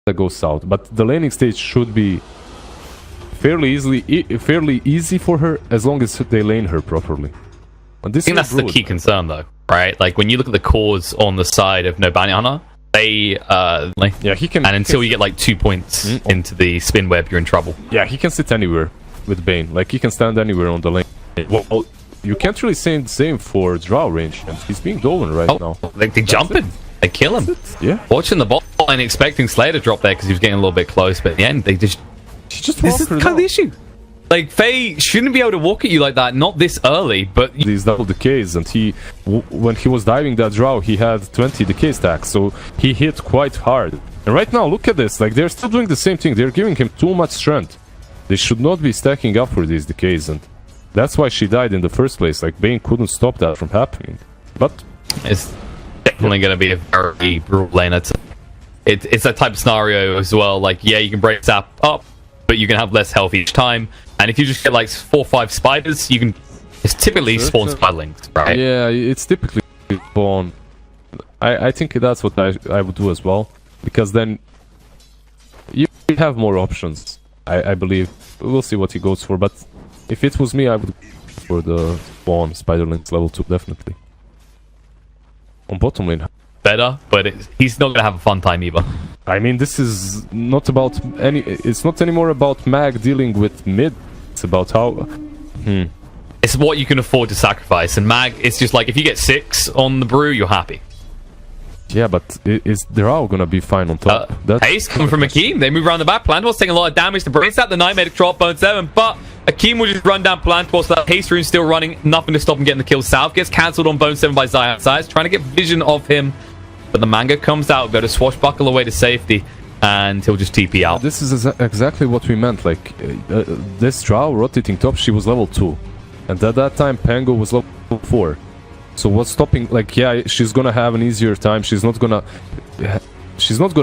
that goes south. But the laning stage should be fairly easy for her as long as they lane her properly. And this I think that's the key concern, though, right? Like when you look at the cores on the side of No Bounty Hunter, they yeah, he can. And until you get like 2 points into the spin web, you're in trouble. Yeah, he can sit anywhere with Bane. Like he can stand anywhere on the lane. Well, you can't really say the same for Drow range, and he's being Dolan right now. They jump in, they kill him. Yeah. Watching the ball and expecting Slayer to drop there because he was getting a little bit close, but in the end, they just. This is kind of the issue. Like, Faye shouldn't be able to walk at you like that, not this early, but... These double decays, and when he was diving that Drow, he had 20 decay stacks, so he hit quite hard. And right now, look at this, like, they're still doing the same thing, they're giving him too much strength. They should not be stacking up for these decays, and that's why she died in the first place. Like, Bane couldn't stop that from happening. But... It's definitely going to be a very brutal lane. It's that type of scenario as well, like, yeah, you can break Zap up, but you can have less health each time. And if you just get like 4 or 5 spiders, you can. It's typically spawn spiderlings, right? Yeah, it's typically spawn. I think that's what I would do as well, because then you have more options. I believe. We'll see what he goes for, but if it was me, I would go for the spawn spiderlings level 2 definitely. On bottom lane. Better, but he's not gonna have a fun time either. I mean, this is not about it's not anymore about Mag dealing with mid. It's about how... It's what you can afford to sacrifice. And Mag, it's just like, if you get 6 on the brew, you're happy. Yeah, but they're all gonna be fine on top. Haste coming from Akeem. They move around the back. Plantor's taking a lot of damage to brace that. The Nightmare drop Bone 7, but Akeem will just run down Plantor, so that Haste rune's still running. Nothing to stop him getting the kill. South gets cancelled on Bone 7 by Zion Size, trying to get vision of him. But the Manga comes out, go to swashbuckle away to safety, and he'll just TP out. This is exactly what we meant. Like, this Drow rotating top, she was level 2. And at that time, Pango was level 4. So what's stopping... Like, yeah, she's gonna have an easier time. She's not gonna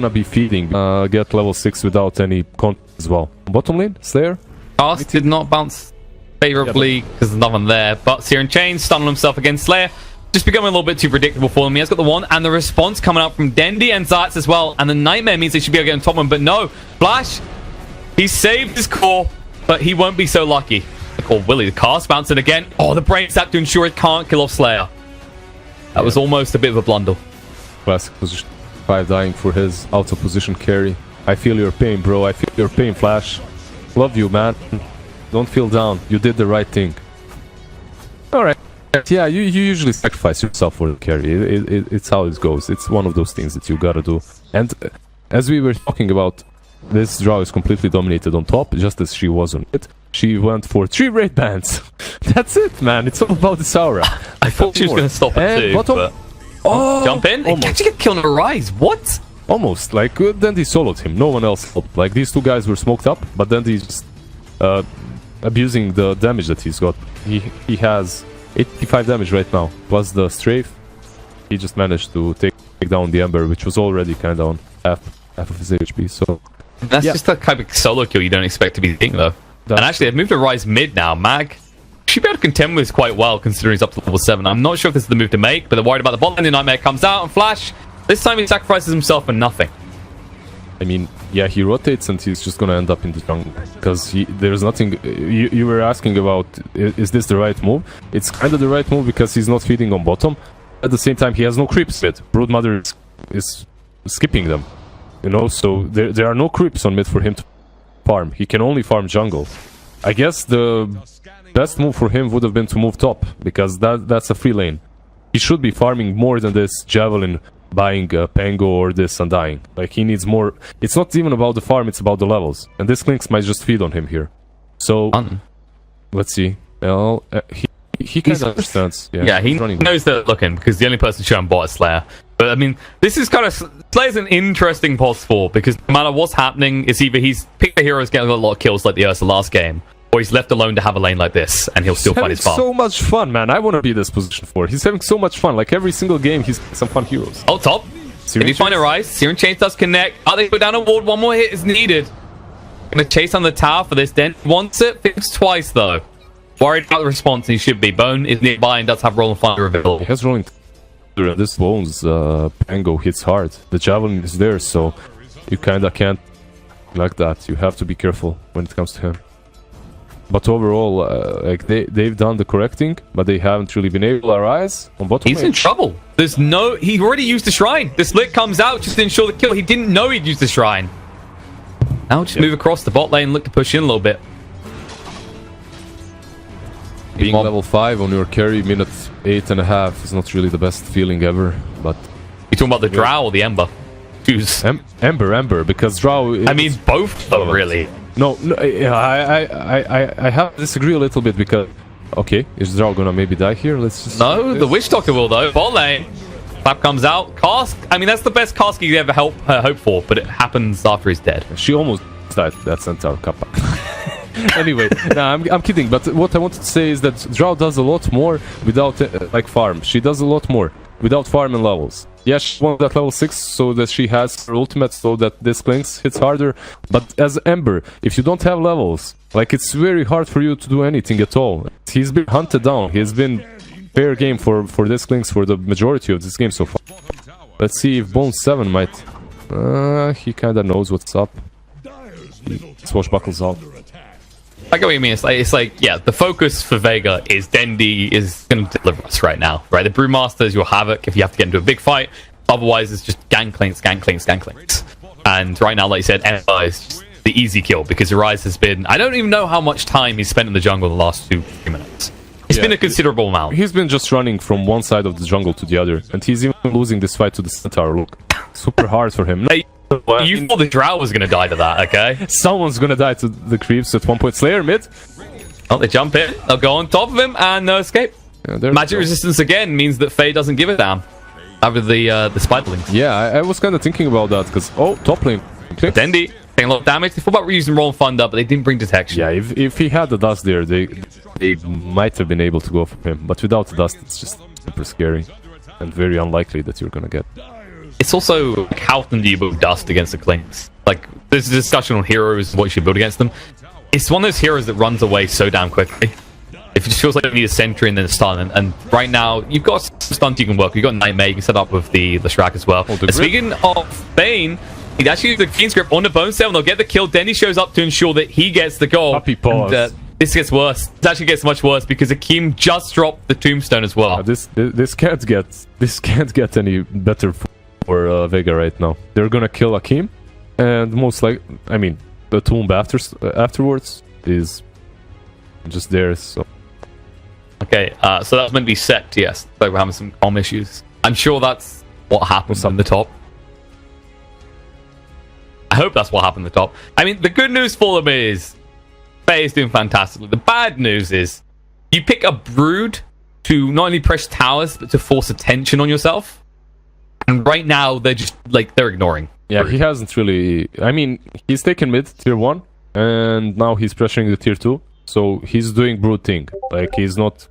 be feeding. Get level 6 without any content as well. Bottom lane, Slayer? Cast did not bounce favorably because there's nothing there. But Searing Chain stunned himself against Slayer. Just becoming a little bit too predictable for him. He has got the one, and the response coming out from Dendi and Zayats as well. And the Nightmare means they should be able to get on top of him, but no. Flash, he saved his core, but he won't be so lucky. Or Willie, the cast bouncing again. Oh, the brain sap to ensure it can't kill off Slayer. That was almost a bit of a blunder. Classic position 5 dying for his out of position carry. I feel your pain, bro. I feel your pain, Flash. Love you, man. Don't feel down. You did the right thing. Alright. Yeah, you usually sacrifice yourself for the carry. It's how it goes. It's one of those things that you gotta do. And as we were talking about, this Drow is completely dominated on top, just as she was on it. She went for 3 raid bans. That's it, man. It's all about this aura. I thought she was going to stop it too, but... Oh, jump in? Almost. Actually get killed on a rise. What? Almost. Like, Dendi soloed him. No one else helped. Like, these 2 guys were smoked up, but Dendi's just abusing the damage that he's got. He has 85 damage right now, plus the strafe. He just managed to take down the Ember, which was already kind of on half of his HP, so... That's just a kind of solo kill you don't expect to be seeing, though. And actually, they've moved to Rise mid now. Mag should be able to contend with this quite well, considering he's up to level 7. I'm not sure if this is the move to make, but they're worried about the bot lane. The Nightmare comes out, and Flash, this time he sacrifices himself for nothing. I mean, yeah, he rotates, and he's just gonna end up in the jungle. Because there's nothing... You were asking about, is this the right move? It's kind of the right move, because he's not feeding on bottom. At the same time, he has no creeps mid. Broodmother is skipping them. You know, so there are no creeps on mid for him to farm. He can only farm jungle. I guess the best move for him would have been to move top, because that's a free lane. He should be farming more than this Javelin, buying Pango or this Undying. Like, he needs more. It's not even about the farm, it's about the levels. And this clinkz might just feed on him here. So, let's see. Well, he kind of understands. Yeah, he knows they're looking, because the only person showing bot is Slayer. But, I mean, this is kind of... Slayer's an interesting pos 4, because no matter what's happening, it's either he's picked the heroes getting a lot of kills like the Ursa last game, or he's left alone to have a lane like this, and he'll still find his farm. So much fun, man. I want to be this position 4. He's having so much fun. Like, every single game, he's some fun heroes. Oh, top. Can you find a rise? Searing Chains does connect. Oh, they put down a ward. One more hit is needed. Gonna chase on the tower for this. Den wants it. Fix twice, though. Worried about the response, he should be. Bone is nearby and does have Rolling Thunder available. He has Rolling Thunder, and this Bones Pango hits hard. The Javelin is there, so you kinda can't like that. You have to be careful when it comes to him. But overall, like they've done the correcting, but they haven't really been able to rise on bottom He's lane. in trouble. There's no... He already used the shrine. The slit comes out just to ensure the kill. He didn't know he'd used the shrine. Now just move across the bot lane, look to push in a little bit. Being level 5 on your carry minute 8.5 is not really the best feeling ever, but... You talking about the Drow or the Ember? Choose. Ember, because Drow... I mean, both of them, really. No, I have to disagree a little bit, because... Okay, is Drow gonna maybe die here? Let's just... No, the Witch Doctor will, though. Bot lane. Clap comes out. Cask. I mean, that's the best Cask you could ever hope for, but it happens after he's dead. She almost died. That Centaur Kappa. Anyway, nah, I'm kidding, but what I wanted to say is that Drow does a lot more without, like, farm. She does a lot more without farm and levels. Yeah, she won that level 6 so that she has her ultimate, so that this clinkz hits harder. But as Ember, if you don't have levels, like, it's very hard for you to do anything at all. He's been hunted down. He's been fair game for this clinkz for the majority of this game so far. Let's see if Bone 7 might... he kinda knows what's up. He swashbuckles out. I get what you mean. It's like, yeah, the focus for Vega is Dendi is going to deliver us right now, right? The Brewmaster is your havoc if you have to get into a big fight. Otherwise, it's just gang clinkz. And right now, like you said, Ember is just the easy kill because Rise has been... I don't even know how much time he's spent in the jungle the last 2-3 minutes. It's been a considerable amount. He's been just running from one side of the jungle to the other, and he's even losing this fight to the Centaur. Look, super hard for him. Hey, you thought the Drow was going to die to that, okay? Someone's gonna die to the creeps at one point. Slayer mid. Oh, they jump in. They'll go on top of him and no escape. Yeah, Magic resistance again means that Faye doesn't give a damn after the spiderlings. Yeah, I was kind of thinking about that because top lane. Dendi taking a lot of damage. They thought about reusing Roll and Thunder, but they didn't bring detection. Yeah, if he had the dust there, they might have been able to go for him. But without the dust, it's just super scary and very unlikely that you're gonna get. It's also like, how often do you build dust against the clinkz? Like, there's a discussion on heroes and what you should build against them. It's one of those heroes that runs away so damn quickly. It just feels like you need a sentry and then a stun. And right now, you've got some stuns you can work. You've got Nightmare, you can set up with the Shrek as well. And speaking of Bane, he'd actually use the Fiend's Grip on the Bone Cell and they'll get the kill. Dendy shows up to ensure that he gets the goal. Puppy paws. And, this gets worse. This actually gets much worse because Akeem just dropped the Tombstone as well. This can't get any better for Vega right now. They're gonna kill Akeem, and most like, I mean, the tomb afterwards is just there. So okay, so that's meant to be set. Yes, like we're having some comm issues. I'm sure that's what happens on the top. I hope that's what happened at the top. I mean, the good news for them is Faye is doing fantastically. The bad news is you pick a Brood to not only press towers but to force attention on yourself. And right now they're just like they're ignoring. Yeah, Brood. he hasn't really. I mean, he's taken mid tier 1, and now he's pressuring the tier 2. So he's doing Brood thing. Like he's not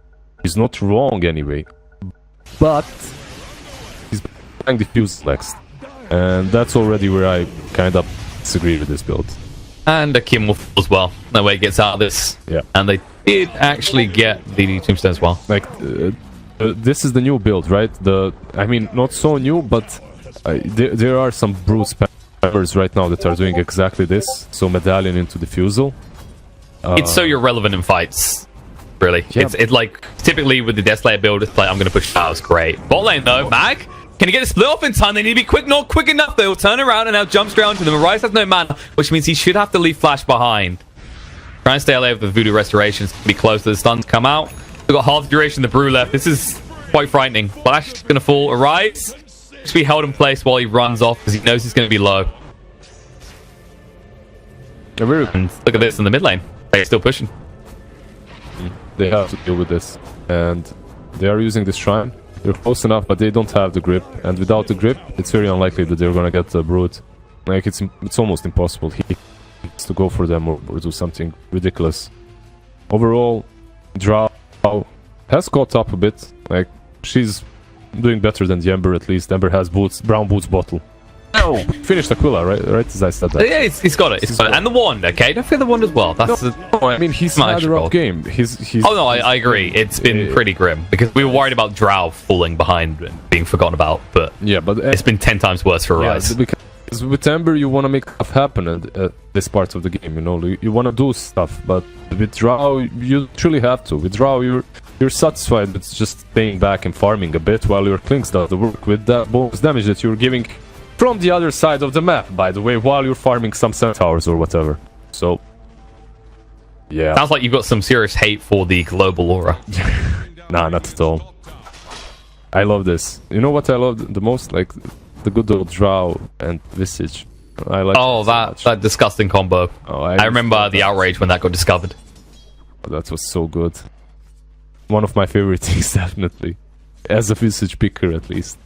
wrong anyway. But he's playing diffuse next, and that's already where I kind of disagree with this build. And Akeem will fall as well. No way he gets out of this. Yeah, and they did actually get the Tombstone as well. Like this is the new build, right? I mean, not so new, but there are some Brood spammers right now that are doing exactly this. So Medallion into Diffusal. It's so irrelevant in fights, really. Yeah. It's like typically with the Death Layer build, it's like I'm going to push towers. Great. Bot lane though, Mag. Can he get a split off in time? They need to be quick, not quick enough. They'll turn around and now jump straight onto them. Rise has no mana, which means he should have to leave Flash behind. Try and stay alive with the Voodoo Restorations. Be close to the stuns come out. We've got half the duration of the Brew left. This is quite frightening. Flash is going to fall. Arise just be held in place while he runs off because he knows he's going to be low. And look at this in the mid lane. They're still pushing. They have to deal with this, and they are using this shrine. They're close enough, but they don't have the grip, and without the grip, it's very unlikely that they're gonna get the Brood. Like it's almost impossible. He needs to go for them or do something ridiculous. Overall, Drow has caught up a bit. Like she's doing better than the Ember at least. Ember has boots, brown boots bottle. No, finished Aquila, right? As I said that. Yeah, he's got it. He's got it. And the wand, okay? Don't forget the wand as well. That's no, I mean, he's had a rough game. He's oh no, I agree. It's been pretty grim because we were worried about Drow falling behind and being forgotten about, but yeah, but it's been 10 times worse for Rise. Because Because with Ember, you want to make stuff happen at this part of the game, you know? You want to do stuff, but with Drow, you truly have to. With Drow, you're satisfied with just staying back and farming a bit while your clinkz does the work with that bonus damage that you're giving from the other side of the map, by the way, while you're farming some centaurs or whatever. So, yeah. Sounds like you've got some serious hate for the global aura. Nah, not at all. I love this. You know what I love the most? Like, the good old Drow and Visage. I like that disgusting combo. Oh, I remember the outrage when that got discovered. That was so good. One of my favorite things, definitely. As a Visage picker, at least.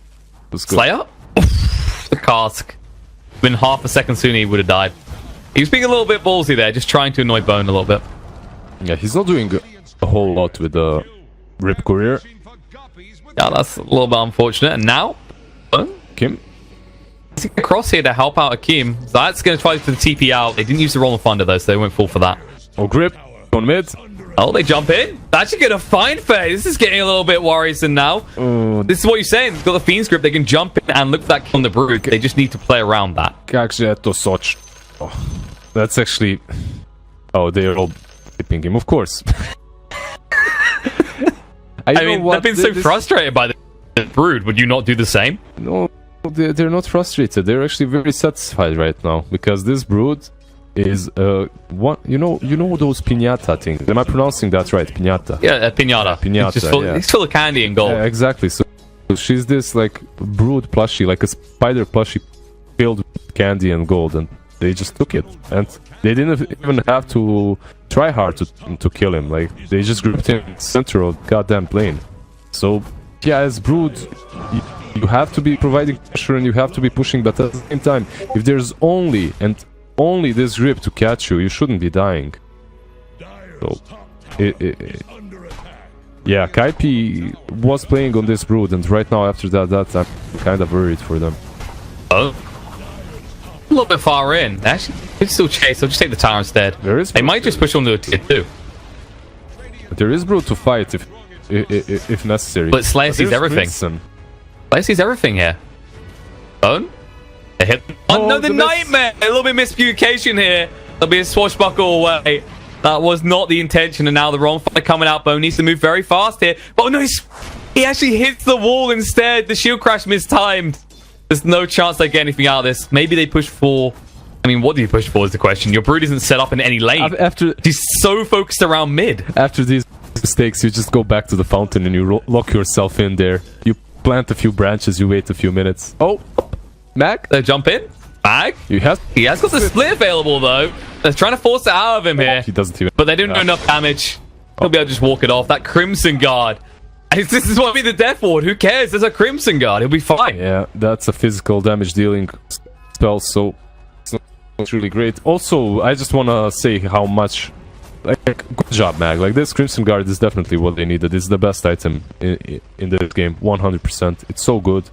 It was good. Slayer? The cask. Been half a second sooner he would have died. He was being a little bit ballsy there, just trying to annoy Bone a little bit. Yeah, he's not doing a whole lot with the Rip Courier. Yeah, that's a little bit unfortunate. And now, Kim? Is he across here to help out Akim? That's going to try to TP out. They didn't use the Roll of Thunder though, so they went full for that. Oh, Grip on mid. Oh, they jump in. That's actually going to find Faye. This is getting a little bit worrisome now. This is what you're saying. They've got the Fiend's Grip. They can jump in and look for that kill on the Brood. They just need to play around that. Actually, that's actually... Oh, they are all tipping him, of course. I mean, they've been so frustrated by the Brood. Would you not do the same? No, they're not frustrated. They're actually very satisfied right now because this Brood is what you know those piñata things. Am I pronouncing that right? Piñata. Yeah, piñata. Piñata. It's full of candy and gold. Yeah, exactly. So she's this like Brood plushie, like a spider plushie filled with candy and gold, and they just took it, and they didn't even have to try hard to kill him. Like they just grouped him in the center of the goddamn plane. So yeah, as Brood, you have to be providing pressure and you have to be pushing, but at the same time, if there's only this grip to catch you, you shouldn't be dying. So yeah, kaipi was playing on this Brood, and right now after that I'm kind of worried for them. Oh, a little bit far in. Actually, they can still chase. They'll just take the tower instead. They might just push on to a tier 2. There is Brood to fight if necessary. But Slayer sees everything. Slayer sees everything here. Bone? They hit. Oh no, the Nightmare! A little bit of miscommunication here. There'll be a swashbuckle away. That was not the intention, and now the wrong fire coming out. Bone needs to move very fast here. But oh no, he actually hits the wall instead. The shield crash mistimed. There's no chance they get anything out of this. Maybe they push for... I mean, what do you push for is the question. Your Brood isn't set up in any lane. He's so focused around mid. After these mistakes, you just go back to the fountain and you lock yourself in there. You plant a few branches, you wait a few minutes. Oh, Mag? They jump in. Mag? He has got the split available, though. They're trying to force it out of him here. He doesn't even... But they didn't do enough damage. He'll be able to just walk it off. That Crimson Guard. This is what be the Death Ward. Who cares? There's a Crimson Guard. He'll be fine. Yeah, that's a physical damage dealing spell, so it's not really great. Also, I just want to say how much... Like, good job, Mag. Like, this Crimson Guard is definitely what they needed. It's the best item in this game. 100%. It's so good.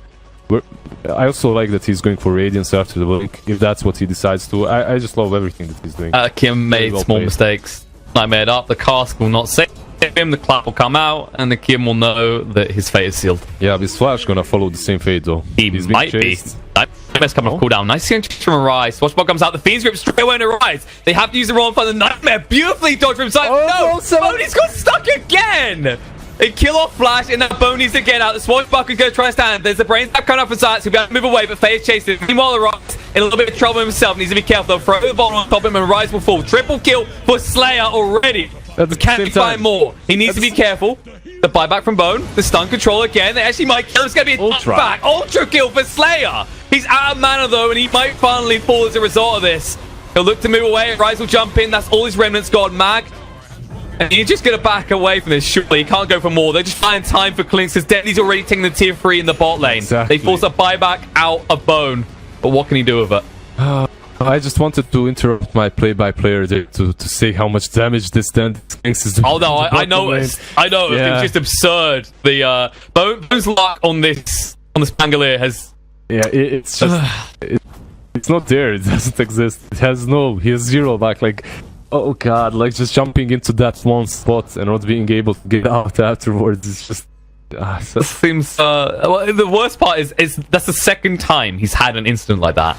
I also like that he's going for Radiance after the blink, if that's what he decides to. I just love everything that he's doing. Kim made small mistakes. Nightmare up. The cask will not save him. The clap will come out, and the Kim will know that his fate is sealed. Yeah, his Flash gonna follow the same fate, though. He's might be. Nightmare's coming off cooldown. Nice change from Arise. Swashbuckle comes out. The Fiend's Grip straight away on Arise. They have to use the wrong for the Nightmare. Beautifully dodged from side. No! Boney's got stuck again! They kill off Flash, and that Bone needs to get out. The Swashbuckle's going to try to stand. There's the Brain Stab coming up from Science. He'll be able to move away, but Faye is chasing him. Meanwhile, Arise in a little bit of trouble himself. Needs to be careful. They'll throw the bottom on top of him, and Arise will fall. Triple kill for Slayer already. Can he find more? He needs to be careful. The buyback from Bone. The stun control again. They actually might kill him. It's going to be a touchback. Ultra kill for Slayer. He's out of mana, though, and he might finally fall as a result of this. He'll look to move away. Rise will jump in. That's all his remnants got. Mag. And you're just going to back away from this, surely. You can't go for more. They're just buying time for clinkz because Dendi's already taking the tier 3 in the bot lane. Exactly. They force a buyback out of Bone. But what can he do with it? I just wanted to interrupt my play-by-player there to say how much damage this clinkz is doing. Oh no, I noticed. I know. Yeah. It's just absurd. The Bone's luck on this Pangolier has... Yeah, it's just... it's not there. It doesn't exist. He has zero luck. Like... Oh god, like just jumping into that one spot and not being able to get out afterwards is just... seems... well, the worst part is that's the second time he's had an incident like that.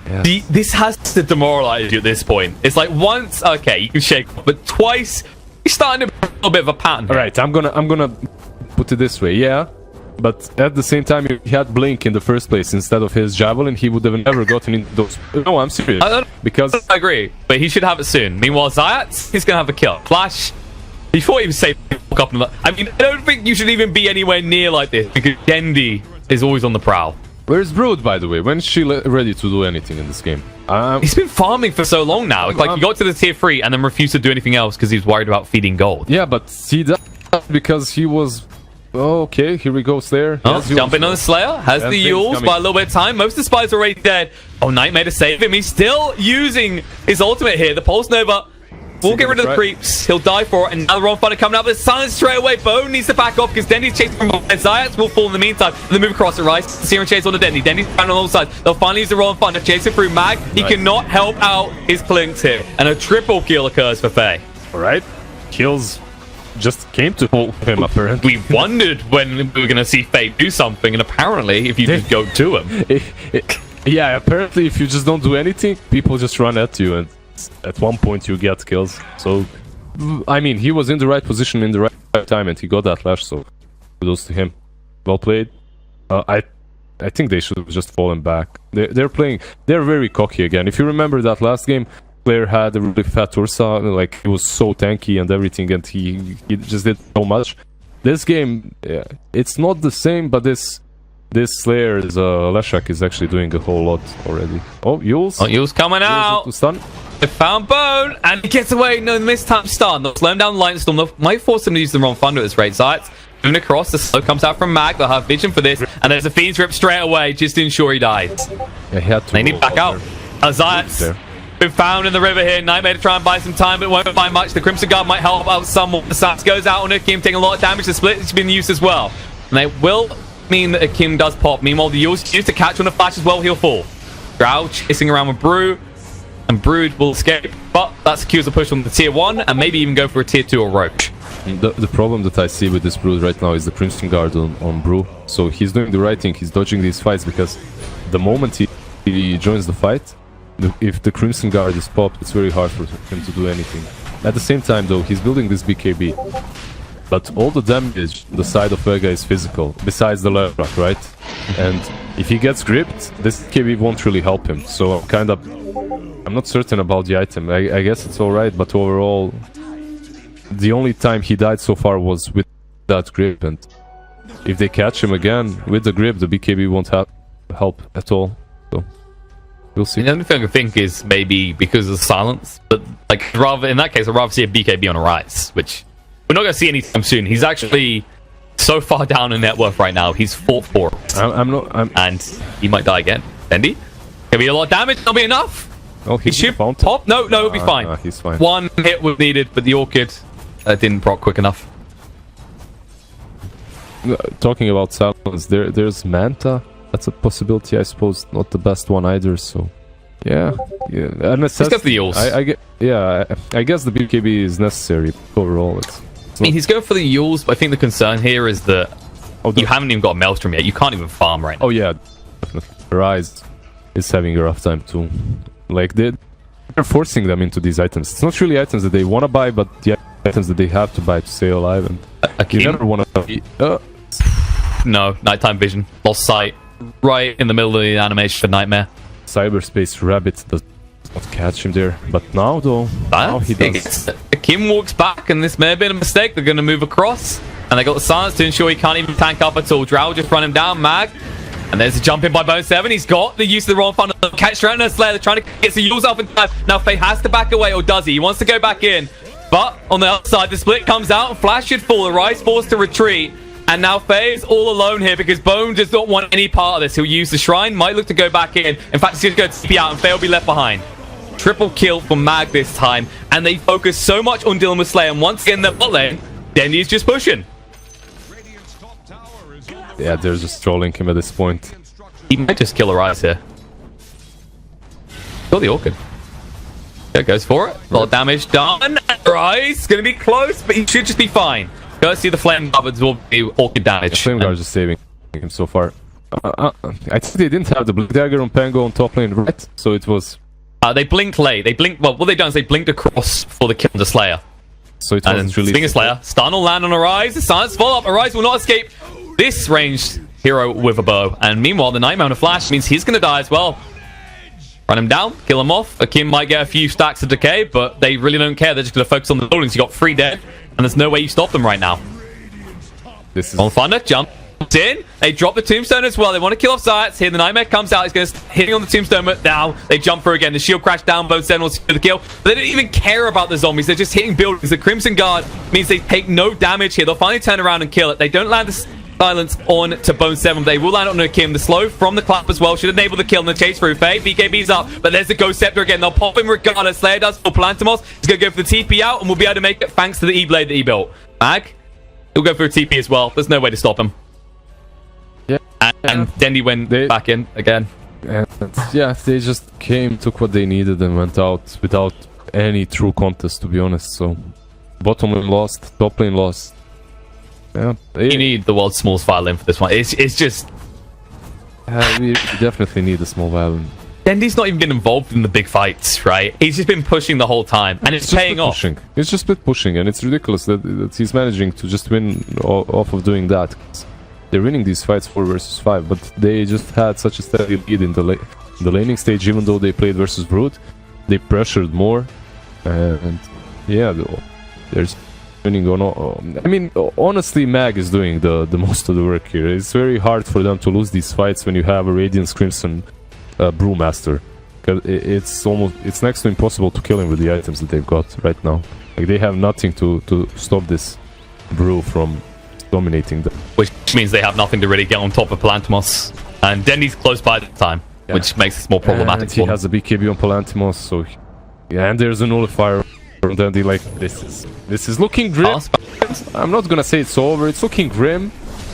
This has to demoralize you at this point. It's like once, okay, you can shake off, but twice, you're starting to a little bit of a pattern. All right, I'm gonna put it this way. Yeah, but at the same time, if he had Blink in the first place instead of his Javelin, he would have never gotten into those. No, I'm serious. Because I agree, but he should have it soon. Meanwhile, Zayat, he's gonna have a kill. Flash, before he was safe. I mean, I don't think you should even be anywhere near like this because Dendi is always on the prowl. Where's Brood, by the way? When's she ready to do anything in this game? He's been farming for so long now. It's like he got to the tier 3 and then refused to do anything else because he's worried about feeding gold. Yeah, but he does because he was... Oh, okay, here we go, Slayer. Jumping on the Slayer. Has the Yules by a little bit of time. Most of the spies are already dead. Oh, Nightmare to save him. He's still using his ultimate here. The Pulse Nova will get rid of the creeps. He'll die for it. And now the wrong fighter coming up. There's silence straight away. Bone needs to back off because Dendi's chasing from behind. Zayats will fall in the meantime. They move across the Rise. Serum chase on the Dendi. Dendi's found on all sides. They'll finally use the wrong fighter. Chase it through Mag. He cannot help out his clinkz here. And a triple kill occurs for Faye. Alright. Kills just came to him, apparently. We wondered when we were going to see Faye do something. And apparently, if you just go to him. Yeah, apparently, if you just don't do anything, people just run at you. And at one point you get kills. So I mean, he was in the right position in the right time and he got that flash, so kudos to him. Well played. I think they should have just fallen back. They're very cocky again. If you remember that last game, player had a really fat Ursa, like he was so tanky and everything, and he just did so much. This game, yeah, it's not the same, but this Slayer is Leshak is actually doing a whole lot already. Oh, Yules! Oh, Yules coming out! To stun. They found Bone, and he gets away. No, missed time stun. They'll slow him down the Lightning Storm. They might force him to use the wrong thunder at this rate. Zayats moving across. The slow comes out from Mag. They'll have vision for this, and there's a Fiend's Rip straight away just to ensure he dies. Yeah, he had to. They need back out. Zayats been found in the river here. Nightmare to try and buy some time, but won't find much. The Crimson Guard might help out somewhat. The Saps goes out on Akim, taking a lot of damage. The split has been used as well, and they will mean that Akim does pop. Meanwhile, the Yules used to catch on a flash as well. He'll fall. Drow chasing around with Brew, and Brood will escape, but that secures a push on the tier 1 and maybe even go for a tier 2 or Roach. The problem that I see with this Brood right now is the Crimson Guard on Brew. So he's doing the right thing, he's dodging these fights, because the moment he joins the fight, if the Crimson Guard is popped, it's very hard for him to do anything. At the same time though, he's building this BKB. But all the damage the side of Vega is physical, besides the left, right? And if he gets gripped, this BKB won't really help him. So I'm not certain about the item. I guess it's alright, but overall, the only time he died so far was with that grip. And if they catch him again with the grip, the BKB won't help at all. So we'll see. The only thing I think is maybe because of the silence, but like rather in that case, I'd rather see a BKB on a rise, which we're not going to see anytime soon. He's actually so far down in net worth right now. He's 4-4. And he might die again. Dendi? Gonna be a lot of damage. That'll be enough. Oh, he should pop. No, it'll be fine. He's fine. One hit was needed, but the Orchid didn't proc quick enough. Talking about silence, there's Manta. That's a possibility, I suppose. Not the best one either. So, yeah. A necessity. Let's go for the Yules. I guess the BKB is necessary overall. I mean, he's going for the Yules, but I think the concern here is that you haven't even got a Maelstrom yet. You can't even farm right now. Oh yeah, Rise is having a rough time too. Like they're forcing them into these items. It's not really items that they want to buy, but the items that they have to buy to stay alive. And you never want to. No, nighttime vision, lost sight, right in the middle of the animation for Nightmare. Cyberspace Rabbit does not catch him there, but now though, now he does. Kim walks back, and this may have been a mistake. They're going to move across, and they got the silence to ensure he can't even tank up at all. Drow just run him down. Mag. And there's a jump in by Bone 7. He's got the use of the wrong funnel. Catch straight on the Slayer. They're trying to get some Yules up in time. Now Faye has to back away, or does he? He wants to go back in. But on the outside, the split comes out and Flash should fall. The Rise forced to retreat. And now Faye is all alone here because Bone does not want any part of this. He'll use the Shrine. Might look to go back in. In fact, he's going to go TP out and Faye will be left behind. Triple kill for Mag this time. And they focus so much on dealing with Slayer. And once again, the bot lane, Dendi is just pushing. Yeah, they're just trolling him at this point. He might just kill a Rise here. Kill the Orchid. There goes for it. A lot of damage done. Rise going to be close, but he should just be fine. Go see the Flame Guards will be Orchid damage. The Flame Guards is saving him so far. I think they didn't have the Blink Dagger on Pango on top lane, right? So it was... They blinked late. They blinked... Well, what they done is they blinked across for the kill on the Slayer. So it wasn't really... Speaking of Slayer, stun will land on Arise. The silence fall up. Arise will not escape this ranged hero with a bow. And meanwhile, the Nightmare on a flash means he's going to die as well. Run him down, kill him off. Akim might get a few stacks of decay, but they really don't care. They're just going to focus on the buildings. You got 3 dead, and there's no way you stop them right now. This is... On Thunder, jump in. They drop the Tombstone as well. They want to kill off Zayats. Here, the Nightmare comes out. He's going to hitting on the Tombstone, but now they jump through again. The shield crash down. Bone 7 will secure the kill. But they don't even care about the zombies. They're just hitting buildings. The Crimson Guard means they take no damage here. They'll finally turn around and kill it. They don't land the silence on to Bone 7. They will land on Akim. The slow from the clap as well should enable the kill and the chase through. Faye, BKB's up, but there's the Ghost Scepter again. They'll pop him regardless. Slayer does for Plantimos. He's going to go for the TP out, and we'll be able to make it thanks to the E-Blade that he built. Mag, he'll go for a TP as well. There's no way to stop him. Yeah. And Dendi went back in again. And yeah, they just came, took what they needed, and went out without any true contest, to be honest. So, bottom lane lost, top lane lost. Yeah, you need the world's smallest violin for this one. It's just... we definitely need a small violin. Dendi's not even been involved in the big fights, right? He's just been pushing the whole time, and it's paying off. It's just been pushing, and it's ridiculous that he's managing to just win off of doing that. They're winning these fights 4 versus 5, but they just had such a steady lead in the laning stage. Even though they played versus Brood, they pressured more, and yeah, there's winning on all. I mean, honestly, Mag is doing the most of the work here. It's very hard for them to lose these fights when you have a Radiance Crimson Brewmaster, because it's next to impossible to kill him with the items that they've got right now. Like, they have nothing to stop this Brew from dominating them. Which means they have nothing to really get on top of Palantimos. And Dendi's close by at the time, which makes this more problematic. And he has a BKB on Palantimos, so yeah, and there's a nullifier from Dendi. Like, this is looking grim. I'm not gonna say it's over. It's looking grim.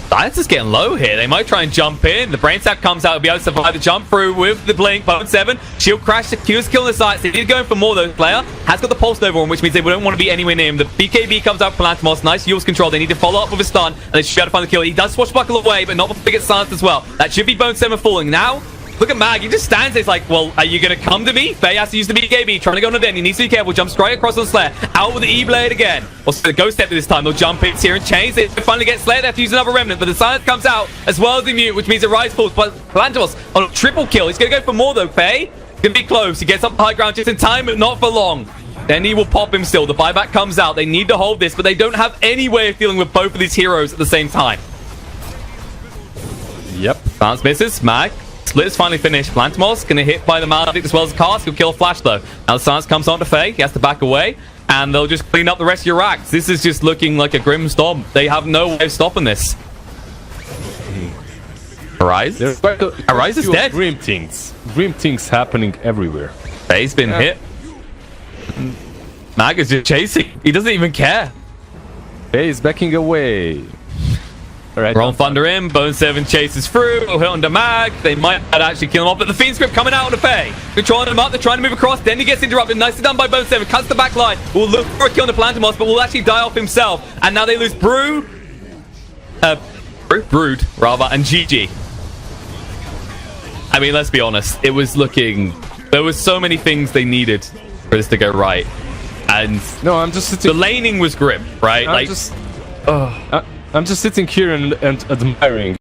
Zayats is getting low here. They might try and jump in. The Brain Sack comes out to be able to survive the jump through with the blink. Bone 7. Shield crash secures killing the Zayats. They need going for more though. Player has got the Pulse Nova on, which means they don't want to be anywhere near him. The BKB comes out for Palantimos. Nice use control. They need to follow up with a stun, and they should be able to find the kill. He does swashbuckle away, but not before he gets silenced as well. That should be Bone 7 falling. Now, look at Mag. He just stands there. He's like, well, are you going to come to me? Faye has to use the BKB. Trying to go on the den. He needs to be careful. Jumps right across on Slayer. Out with the E-Blade again. Also, the Ghost Step this time. They'll jump in here and chains. They finally get Slayer. They have to use another Remnant. But the silence comes out as well as the mute, which means a Rise falls. But Palantimos on a triple kill. He's going to go for more, though. Faye can be close. He gets up high ground just in time, but not for long. Then he will pop him still. The buyback comes out. They need to hold this, but they don't have any way of dealing with both of these heroes at the same time. Yep. Bounce misses. Mag. Split is finally finished. Palantimos gonna hit by the Maledict as well as the cast. He'll kill Flash though. Now the silence comes on to Faye. He has to back away, and they'll just clean up the rest of your racks. This is just looking like a grim storm. They have no way of stopping this. Arise? Arise is dead. Grim things happening everywhere. Faye's been hit. Mag is just chasing. He doesn't even care. Faye is backing away. Right, Roll Thunder in, Bone 7 chases through, will hit onto Mag. They might actually kill him off, but the Fiend Script coming out on the Faye. Controlling him up, they're trying to move across. Then he gets interrupted. Nicely done by Bone 7. Cuts the back line. Will look for a kill on the Palantimos, but will actually die off himself. And now they lose Brood, and GG. I mean, let's be honest. It was looking... There was so many things they needed for this to go right. And... No, I'm just sitting... The laning was grim, right? I'm just sitting here and admiring